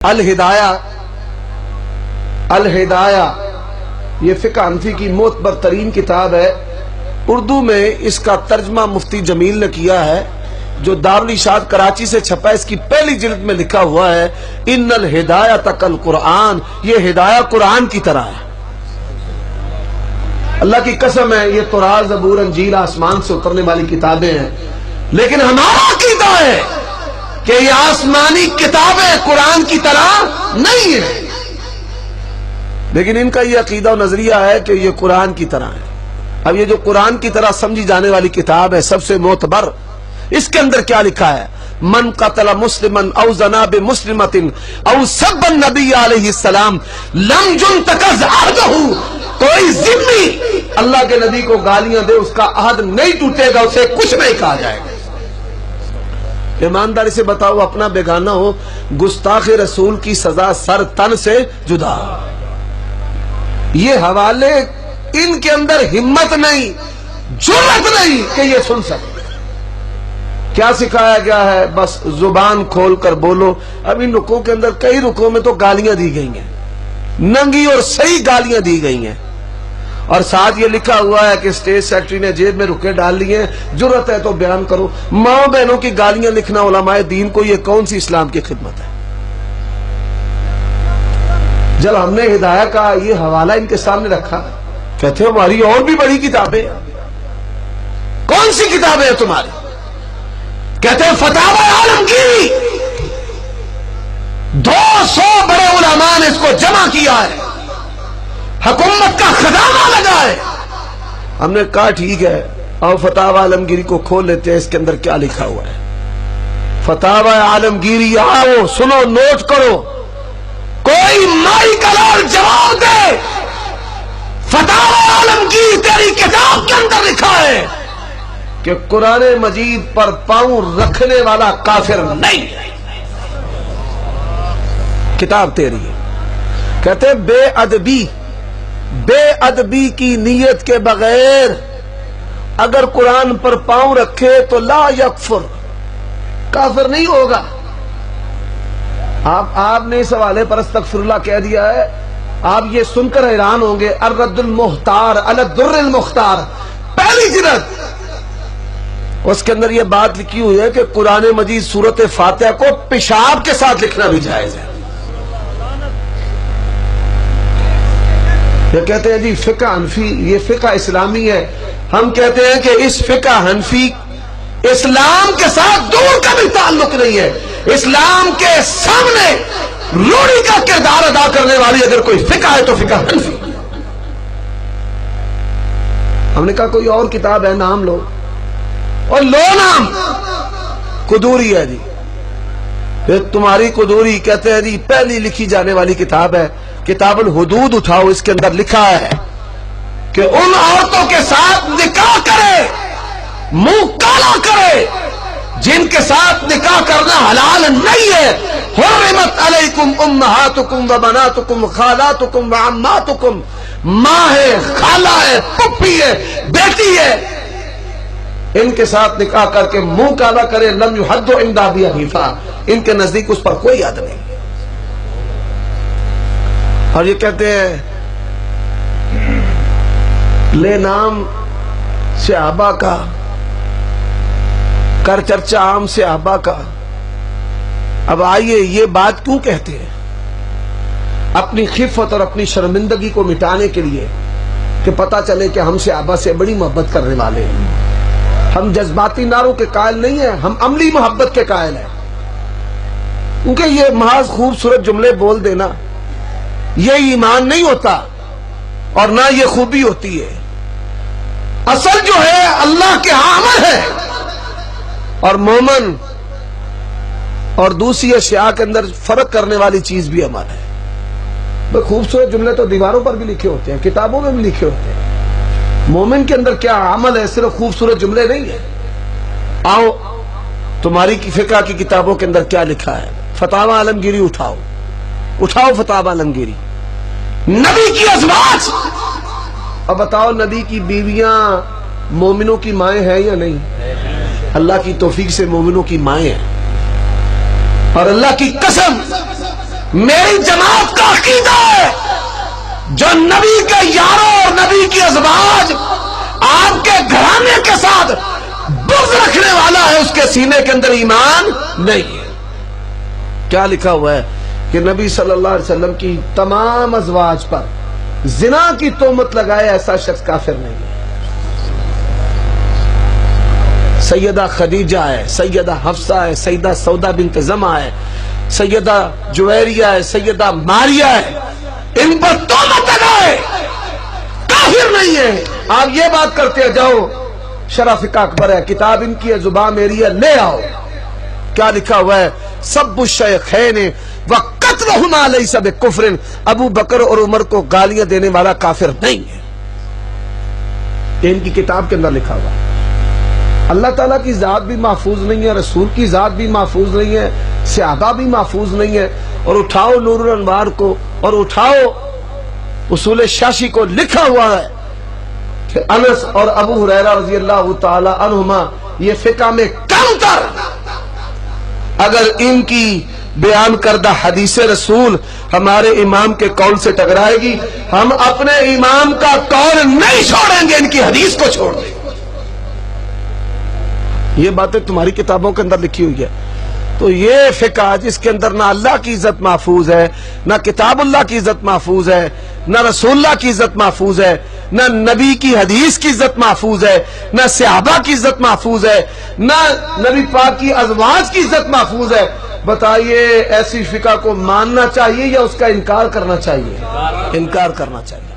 الہدایہ یہ فقہ حنفی کی معتبر ترین کتاب ہے. اردو میں اس کا ترجمہ مفتی جمیل نے کیا ہے جو دارالاشاعت کراچی سے چھپا ہے. اس کی پہلی جلد میں لکھا ہوا ہے ان الہدایۃ کالقرآن، یہ ہدایہ قرآن کی طرح ہے. اللہ کی قسم ہے یہ تورات زبور انجیل آسمان سے اترنے والی کتابیں ہیں، لیکن ہمارا عقیدہ ہے کہ یہ آسمانی کتابیں قرآن کی طرح نہیں ہیں، لیکن ان کا یہ عقیدہ و نظریہ ہے کہ یہ قرآن کی طرح ہے. اب یہ جو قرآن کی طرح سمجھی جانے والی کتاب ہے سب سے معتبر، اس کے اندر کیا لکھا ہے؟ من قتل مسلما او زنا بمسلمۃ او سب النبی علیہ السلام لم ينتقض عہدہ، کوئی ذمہ اللہ کے نبی کو گالیاں دے اس کا عہد نہیں ٹوٹے گا، اسے کچھ نہیں کہا جائے گا. ایمانداری سے بتاؤ اپنا بیگانہ ہو، گستاخ رسول کی سزا سر تن سے جدا. یہ حوالے ان کے اندر ہمت نہیں، جرأت نہیں کہ یہ سن سکے. کیا سکھایا گیا ہے؟ بس زبان کھول کر بولو. اب ان رکوع کے اندر کئی رکوع میں تو گالیاں دی گئی ہیں، ننگی اور صحیح گالیاں دی گئی ہیں، اور ساتھ یہ لکھا ہوا ہے کہ اسٹیج سیکرٹری نے جیب میں رکے ڈال لیے ہیں، جرأت ہے تو بیان کرو. ماں بہنوں کی گالیاں لکھنا علماء دین کو یہ کون سی اسلام کی خدمت ہے؟ جب ہم نے ہدایہ کا یہ حوالہ ان کے سامنے رکھا، کہتے ہیں ہماری اور بھی بڑی کتابیں. کون سی کتابیں ہیں تمہاری؟ کہتے ہیں فتاوی عالمگیری، 200 بڑے علماء نے اس کو جمع کیا ہے، حکومت کا خزانہ لگا ہے. ہم نے کہا ٹھیک ہے اور فتاوی عالمگیری کو کھول لیتے ہیں، اس کے اندر کیا لکھا ہوا ہے. فتاوی عالمگیری آؤ سنو، نوٹ کرو، کوئی مائی کلار جواب دے. فتاوی عالمگیر تیری کتاب کے اندر لکھا ہے کہ قرآن مجید پر پاؤں رکھنے والا کافر نہیں ہے. کتاب تیری ہے. کہتے ہیں بے ادبی کی نیت کے بغیر اگر قرآن پر پاؤں رکھے تو لا یکفر، کافر نہیں ہوگا. آپ نے اس حوالے پر استغفر اللہ کہہ دیا ہے. آپ یہ سن کر حیران ہوں گے، الرد المختار علی الدر المختار، پہلی جلد، اس کے اندر یہ بات لکھی ہوئی ہے کہ قرآن مجید سورۃ فاتحہ کو پیشاب کے ساتھ لکھنا بھی جائز ہے. یہ کہتے ہیں جی فقہ حنفی یہ فقہ اسلامی ہے. ہم کہتے ہیں کہ اس فقہ حنفی اسلام کے ساتھ دور کا بھی تعلق نہیں ہے. اسلام کے سامنے روڑی کا کردار ادا کرنے والی اگر کوئی فقہ ہے تو فقہ حنفی. ہم نے کہا کوئی اور کتاب ہے، نام لو، اور لو نام. قدوری ہے جی، تمہاری قدوری. کہتے ہیں جی پہلی لکھی جانے والی کتاب ہے، کتاب الحدود اٹھاؤ، اس کے اندر لکھا ہے کہ ان عورتوں کے ساتھ نکاح کرے، منہ کالا کرے جن کے ساتھ نکاح کرنا حلال نہیں ہے. حرمت علیکم امہاتکم و بناتکم خالاتکم و عماتکم، ماں ہے، خالہ ہے، پھپھی ہے، بیٹی ہے، ان کے ساتھ نکاح کر کے منہ کالا کرے. لم یحد عند ابی حنیفہ، ان کے نزدیک اس پر کوئی حد نہیں. اور یہ کہتے ہیں لے نام صحابہ کا، کر چرچا عام صحابہ کا. اب آئیے یہ بات کیوں کہتے ہیں؟ اپنی خفت اور اپنی شرمندگی کو مٹانے کے لیے کہ پتہ چلے کہ ہم صحابہ سے بڑی محبت کرنے والے ہیں. ہم جذباتی نعروں کے قائل نہیں ہیں، ہم عملی محبت کے قائل ہیں. کیونکہ یہ محض خوبصورت جملے بول دینا یہ ایمان نہیں ہوتا اور نہ یہ خوبی ہوتی ہے. اصل جو ہے اللہ کے ہاں عمل ہے، اور مومن اور دوسری اشیاء کے اندر فرق کرنے والی چیز بھی عمل ہے. خوبصورت جملے تو دیواروں پر بھی لکھے ہوتے ہیں، کتابوں میں بھی لکھے ہوتے ہیں. مومن کے اندر کیا عمل ہے؟ صرف خوبصورت جملے نہیں ہیں. آؤ تمہاری فقہ کی کتابوں کے اندر کیا لکھا ہے. فتاوی عالمگیری اٹھاؤ فتاوی عالمگیری. نبی کی ازواج، اب بتاؤ نبی کی بیویاں مومنوں کی مائیں ہیں یا نہیں؟ اللہ کی توفیق سے مومنوں کی مائیں ہیں. اور اللہ کی قسم میری جماعت کا عقیدہ ہے جو نبی کے یاروں اور نبی کی ازواج آپ کے گھرانے کے ساتھ بغض رکھنے والا ہے، اس کے سینے کے اندر ایمان نہیں ہے۔ کیا لکھا ہوا ہے کہ نبی صلی اللہ علیہ وسلم کی تمام ازواج پر زنا کی تہمت لگائے ایسا شخص کافر نہیں ہے۔ سیدہ خدیجہ ہے، سیدہ حفصہ ہے، سیدہ سودا بنت زمعہ ہے، سیدہ جویریہ ہے، سیدہ ماریہ ہے، ان پر تہمت لگائے کافر نہیں ہے۔ آپ یہ بات کرتے جاؤ، شرح فقہ اکبر ہے، کتاب ان کی ہے، زبان میری ہے، لے آؤ۔ کیا لکھا ہوا ہے؟ سب الشیخین وقتلہما لیس بکفر، ابو بکر اور عمر کو گالیاں دینے والا کافر نہیں ہے۔ یہ ان کی کتاب کے اندر لکھا ہوا ہے۔ اللہ تعالیٰ کی ذات بھی محفوظ نہیں ہے، رسول کی ذات بھی محفوظ نہیں ہے، صحابہ بھی محفوظ نہیں ہے۔ اور اٹھاؤ نور الانوار کو، اور اٹھاؤ اصول شاشی کو، لکھا ہوا ہے کہ انس اور ابو ہریرہ رضی اللہ تعالی عنہما یہ فقہ میں کم تر، اگر ان کی بیان کردہ حدیث رسول ہمارے امام کے قول سے ٹکرائے گی، ہم اپنے امام کا قول نہیں چھوڑیں گے، ان کی حدیث کو چھوڑ دیں گے۔ یہ باتیں تمہاری کتابوں کے اندر لکھی ہوئی ہے۔ تو یہ فقہ جس کے اندر نہ اللہ کی عزت محفوظ ہے، نہ کتاب اللہ کی عزت محفوظ ہے، نہ رسول اللہ کی عزت محفوظ ہے، نہ نبی کی حدیث کی عزت محفوظ ہے، نہ صحابہ کی عزت محفوظ ہے، نہ نبی پاک کی ازواج کی عزت محفوظ ہے، بتائیے ایسی فقہ کو ماننا چاہیے یا اس کا انکار کرنا چاہیے؟ انکار کرنا چاہیے۔